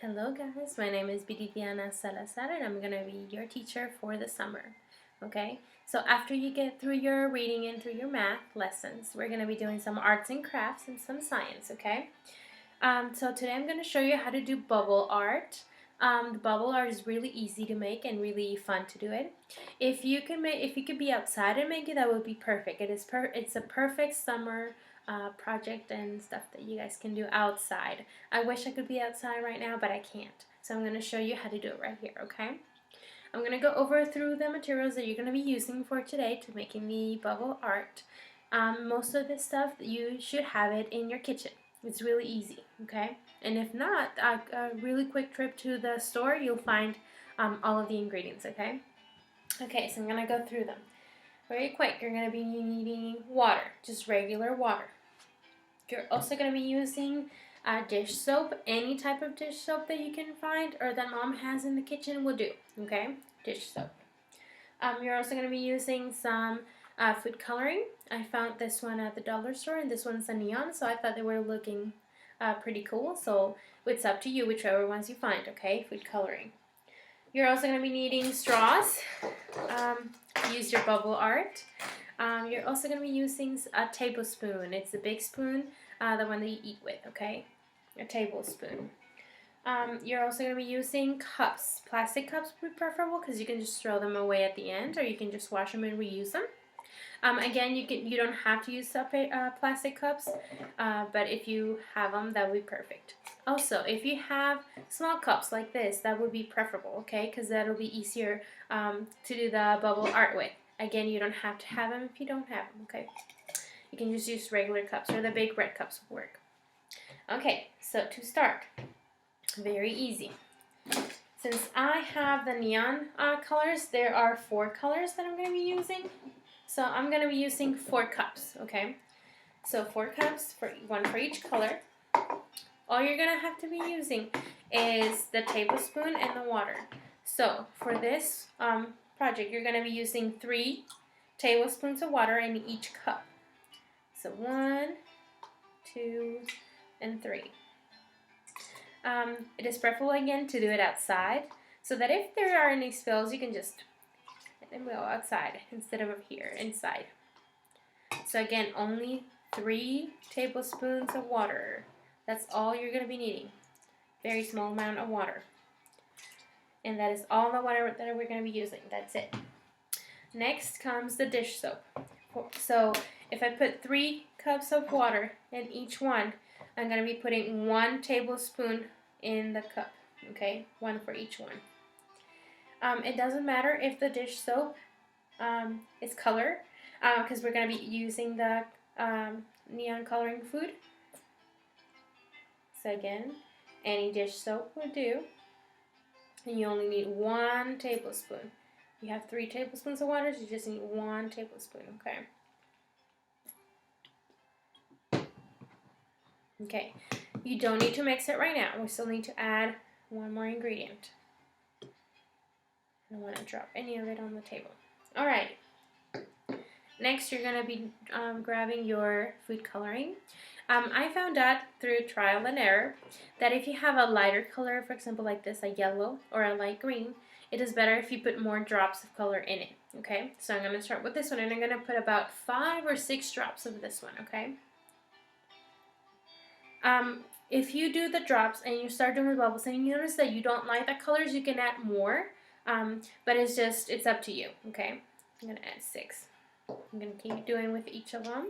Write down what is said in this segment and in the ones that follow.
Hello guys, my name is Diana Salazar and I'm going to be your teacher for the summer. Okay, so after you get through your reading and through your math lessons, we're going to be doing some arts and crafts and some science, okay? So today I'm going to show you how to do bubble art. The bubble art is really easy to make and really fun to do it. If you could be outside and make it, that would be perfect. It's a perfect summer project and stuff that you guys can do outside. I wish I could be outside right now, but I can't. So I'm going to show you how to do it right here, okay? I'm going to go over through the materials that you're going to be using for today to making the bubble art. Most of this stuff, you should have it in your kitchen. It's really easy, okay? And if not, a really quick trip to the store, you'll find all of the ingredients, okay? Okay, so I'm going to go through them. Very quick, you're going to be needing water, just regular water. You're also going to be using dish soap. Any type of dish soap that you can find or that mom has in the kitchen will do, okay? Dish soap. You're also going to be using some food coloring. I found this one at the dollar store, and this one's a neon, so I thought they were looking pretty cool. So it's up to you, whichever ones you find, okay? Food coloring. You're also going to be needing straws. Use your bubble art. You're also going to be using a tablespoon. It's a big spoon, the one that you eat with, okay? A tablespoon. You're also going to be using cups. Plastic cups would be preferable because you can just throw them away at the end, or you can just wash them and reuse them. Again, you don't have to use plastic cups, but if you have them, that would be perfect. Also, if you have small cups like this, that would be preferable, okay? Because that'll be easier to do the bubble art with. Again, you don't have to have them if you don't have them, okay? You can just use regular cups, or the big red cups will work. Okay, so to start, very easy. Since I have the neon colors, there are 4 colors that I'm going to be using. So I'm going to be using 4 cups, okay? So 4 cups, one for each color. All you're going to have to be using is the tablespoon and the water. So for this project, you're going to be using 3 tablespoons of water in each cup. So 1, 2, and 3. It is preferable again to do it outside, so that if there are any spills, you can just let them go outside instead of here inside. So again, only 3 tablespoons of water. That's all you're going to be needing. Very small amount of water. And that is all the water that we're going to be using. That's it. Next comes the dish soap. So if I put 3 cups of water in each one, I'm going to be putting 1 tablespoon in the cup. Okay, 1 for each one. It doesn't matter if the dish soap is color, because we're going to be using the neon coloring food. So again, any dish soap will do. And you only need 1 tablespoon. You have 3 tablespoons of water, so you just need 1 tablespoon, okay? Okay, you don't need to mix it right now. We still need to add 1 more ingredient. I don't want to drop any of it on the table. Alright, next you're going to be grabbing your food coloring. I found out through trial and error that if you have a lighter color, for example like this, a yellow or a light green, it is better if you put more drops of color in it, okay? So I'm going to start with this one, and I'm going to put about 5 or 6 drops of this one, okay? If you do the drops and you start doing the bubbles and you notice that you don't like the colors, you can add more, but it's up to you, okay? I'm going to add 6. I'm going to keep doing with each of them.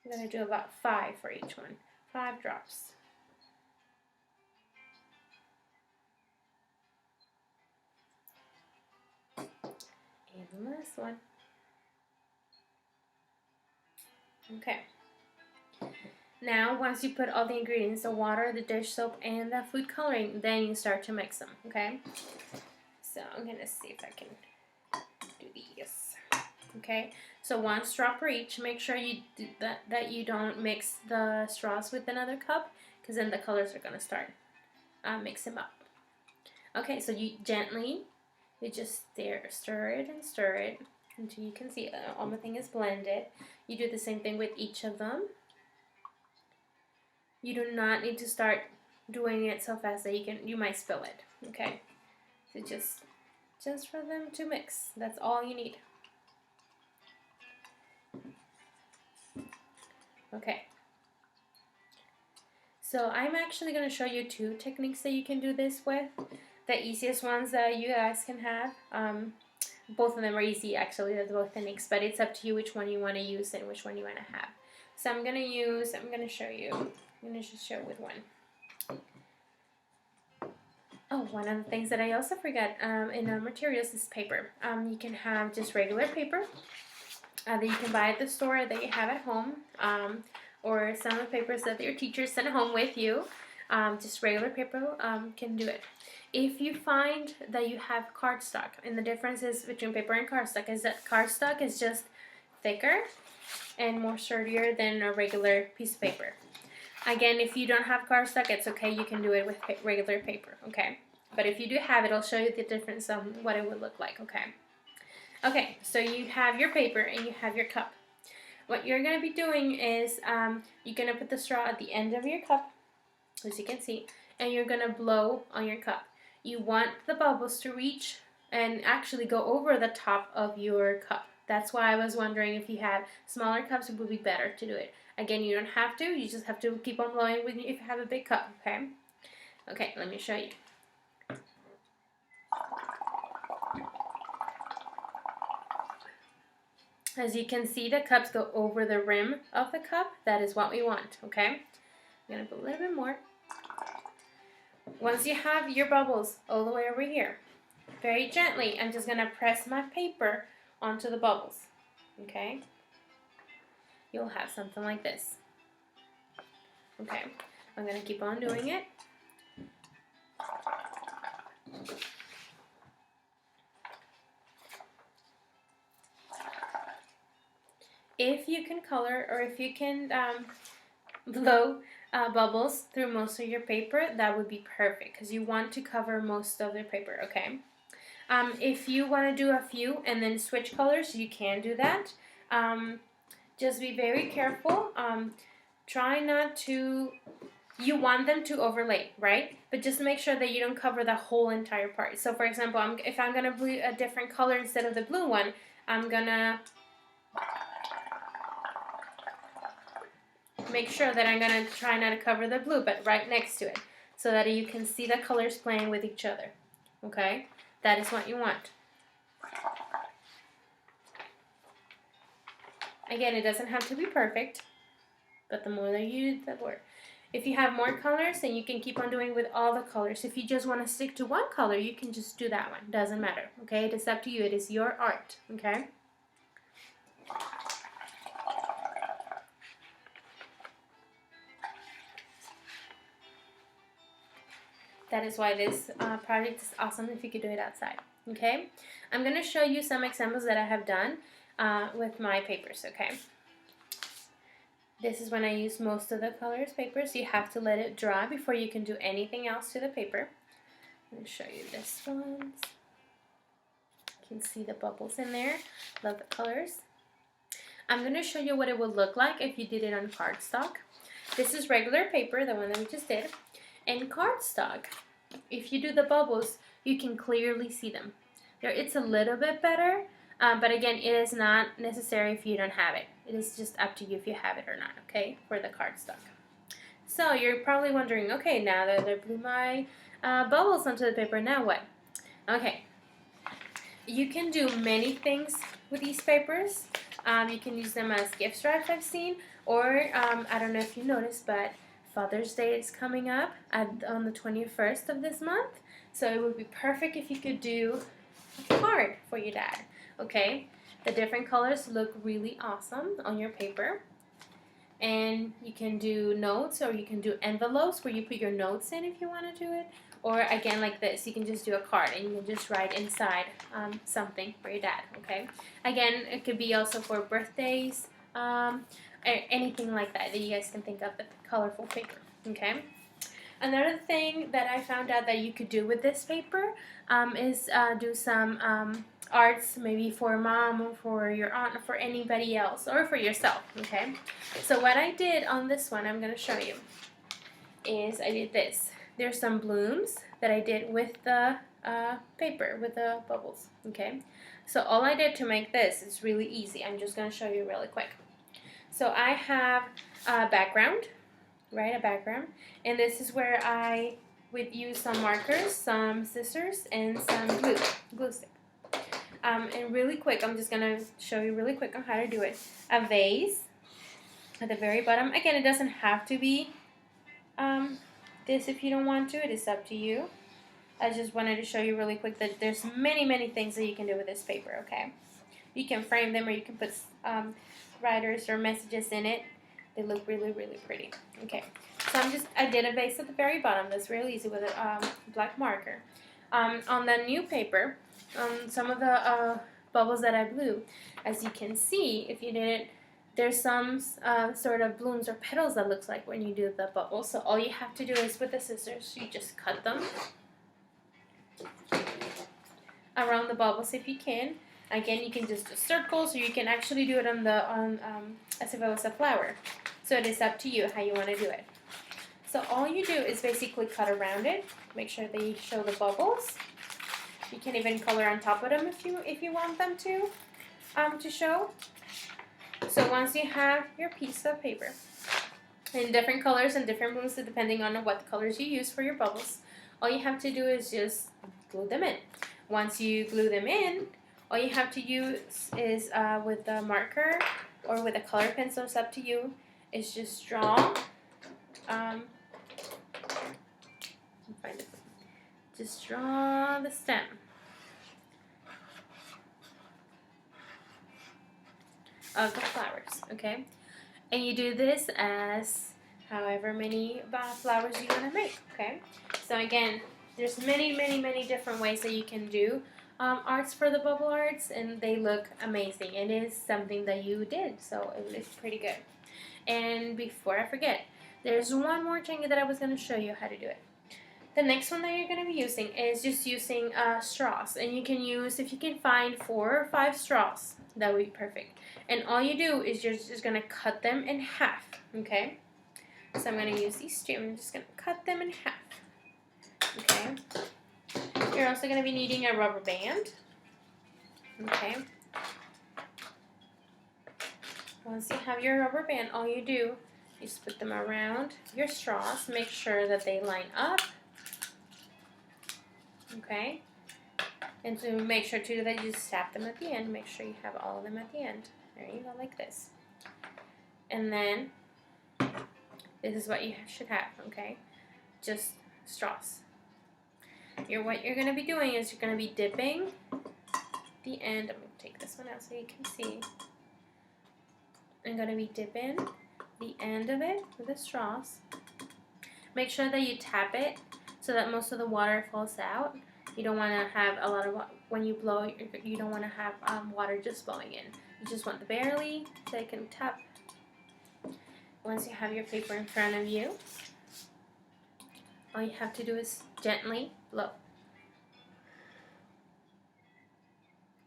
I'm going to do about 5 for each one. 5 drops. And the last one. Okay. Now, once you put all the ingredients, the water, the dish soap, and the food coloring, then you start to mix them, okay? So I'm going to see if I can do these. Okay, so 1 straw per each. Make sure you do that you don't mix the straws with another cup, because then the colors are going to start mix them up. Okay, so you just stir it and stir it. until you can see everything is blended. You do the same thing with each of them. You do not need to start doing it so fast that you might spill it. Okay, so just for them to mix. That's all you need. Okay. So I'm actually going to show you 2 techniques that you can do this with. The easiest ones that you guys can have. Both of them are easy actually, they're both techniques, but it's up to you which one you want to use and which one you want to have. So I'm going to show you. I'm going to just show with one. Oh, one of the things that I also forgot in our materials is paper. You can have just regular paper that you can buy at the store that you have at home, or some of the papers that your teacher sent home with you. Just regular paper can do it. If you find that you have cardstock, and the differences between paper and cardstock is that cardstock is just thicker and more sturdier than a regular piece of paper. Again, if you don't have cardstock, it's okay. You can do it with regular paper, okay? But if you do have it, I'll show you the difference of what it would look like, okay? Okay, so you have your paper and you have your cup. What you're going to be doing is you're going to put the straw at the end of your cup, as you can see, and you're going to blow on your cup. You want the bubbles to reach and actually go over the top of your cup. That's why I was wondering if you had smaller cups, it would be better to do it. Again, you don't have to. You just have to keep on blowing if you have a big cup, okay? Okay, let me show you. As you can see, the cups go over the rim of the cup. That is what we want, okay? I'm going to put a little bit more. Once you have your bubbles all the way over here, very gently, I'm just going to press my paper onto the bubbles, okay? You'll have something like this. Okay, I'm going to keep on doing it. If you can color, or if you can blow bubbles through most of your paper, that would be perfect, because you want to cover most of the paper, okay? If you want to do a few and then switch colors, you can do that. Just be very careful. Try not to, you want them to overlay, right? But just make sure that you don't cover the whole entire part. So for example, if I'm going to do a different color instead of the blue one, I'm going to make sure that I'm going to try not to cover the blue, but right next to it, so that you can see the colors playing with each other, okay? That is what you want. Again, it doesn't have to be perfect, but the more that you do, the more. If you have more colors, then you can keep on doing with all the colors. If you just want to stick to one color, you can just do that one. Doesn't matter, okay? It is up to you. It is your art, okay? That is why this project is awesome if you could do it outside, okay? I'm going to show you some examples that I have done with my papers, okay? This is when I use most of the colors papers. You have to let it dry before you can do anything else to the paper. I'm going to show you this one. You can see the bubbles in there. Love the colors. I'm going to show you what it would look like if you did it on cardstock. This is regular paper, the one that we just did. And cardstock, if you do the bubbles, you can clearly see them. It's a little bit better, but again, it is not necessary if you don't have it. It is just up to you if you have it or not, okay, for the cardstock. So you're probably wondering, okay, now that I blew my bubbles onto the paper, now what? Okay, you can do many things with these papers. You can use them as gift wraps, I've seen, or I don't know if you noticed, but Father's Day is coming up on the 21st of this month, so it would be perfect if you could do a card for your dad, okay? The different colors look really awesome on your paper, and you can do notes, or you can do envelopes where you put your notes in if you want to do it, or again like this, you can just do a card and you can just write inside something for your dad, okay? Again, it could be also for birthdays, anything like that you guys can think of with colorful paper, okay? Another thing that I found out that you could do with this paper is do some arts, maybe for mom or for your aunt or for anybody else or for yourself, okay? So what I did on this one, I'm going to show you, is I did this. There's some blooms that I did with the paper, with the bubbles, okay? So all I did to make this is really easy. I'm just going to show you really quick. So I have a background, right, a background, and this is where I would use some markers, some scissors, and some glue stick. And really quick, I'm just going to show you really quick on how to do it. A vase at the very bottom. Again, it doesn't have to be this if you don't want to. It is up to you. I just wanted to show you really quick that there's many things that you can do with this paper, okay? You can frame them or you can put writers or messages in it. They look really pretty. Okay, so I did a vase at the very bottom. That's really easy with a black marker. On the new paper, some of the bubbles that I blew, as you can see, if you did it, there's some sort of blooms or petals that looks like when you do the bubbles. So all you have to do is with the scissors, you just cut them around the bubbles if you can. Again, you can just do circles, or you can actually do it as if it was a flower. So it is up to you how you want to do it. So all you do is basically cut around it. Make sure they show the bubbles. You can even color on top of them if you want them to show. So once you have your piece of paper in different colors and different blues, depending on what colors you use for your bubbles, all you have to do is just glue them in. Once you glue them in, all you have to use is with the marker or with a color pencil, it's up to you, is just draw. Just draw the stem. Of the flowers, okay? And you do this as however many flowers you want to make, okay? So again, there's many different ways that you can do arts for the bubble arts, and they look amazing. It is something that you did, so it looks pretty good. And before I forget, there's one more thing that I was going to show you how to do it. The next one that you're going to be using is just using straws, and you can use, if you can find 4 or 5 straws, that would be perfect. And all you do is you're just going to cut them in half, okay? So I'm going to use these two. I'm just going to cut them in half, okay? You're also going to be needing a rubber band, okay? Once you have your rubber band, all you do is put them around your straws. Make sure that they line up, okay? And to make sure too that you snap them at the end. Make sure you have all of them at the end. There you go, like this. And then this is what you should have, okay? Just straws. What you're going to be doing is you're going to be dipping the end. I'm going to take this one out so you can see. I'm going to be dipping the end of it with the straws. Make sure that you tap it so that most of the water falls out. You don't want to have a lot of, when you blow, you don't want to have water just blowing in. You just want the barely so you can tap. Once you have your paper in front of you, all you have to do is gently blow.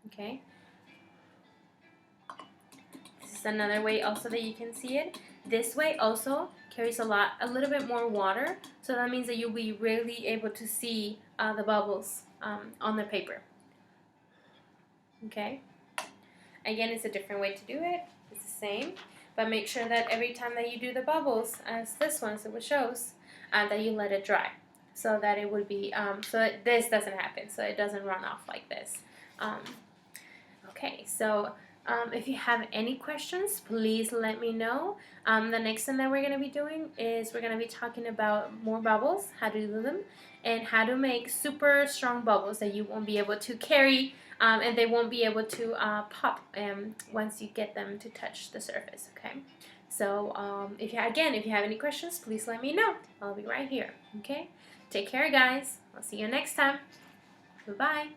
Okay? This is another way also that you can see it. This way also carries a little bit more water, so that means that you'll be really able to see the bubbles on the paper. Okay? Again, it's a different way to do it. It's the same, but make sure that every time that you do the bubbles, as this one, so it shows, that you let it dry, so that it would be, so that this doesn't happen, so it doesn't run off like this. Okay, so if you have any questions, please let me know. The next thing that we're going to be doing is we're going to be talking about more bubbles, how to do them, and how to make super strong bubbles that you won't be able to carry, and they won't be able to pop once you get them to touch the surface, okay? So if you have any questions, please let me know. I'll be right here, okay? Take care, guys. I'll see you next time. Bye-bye.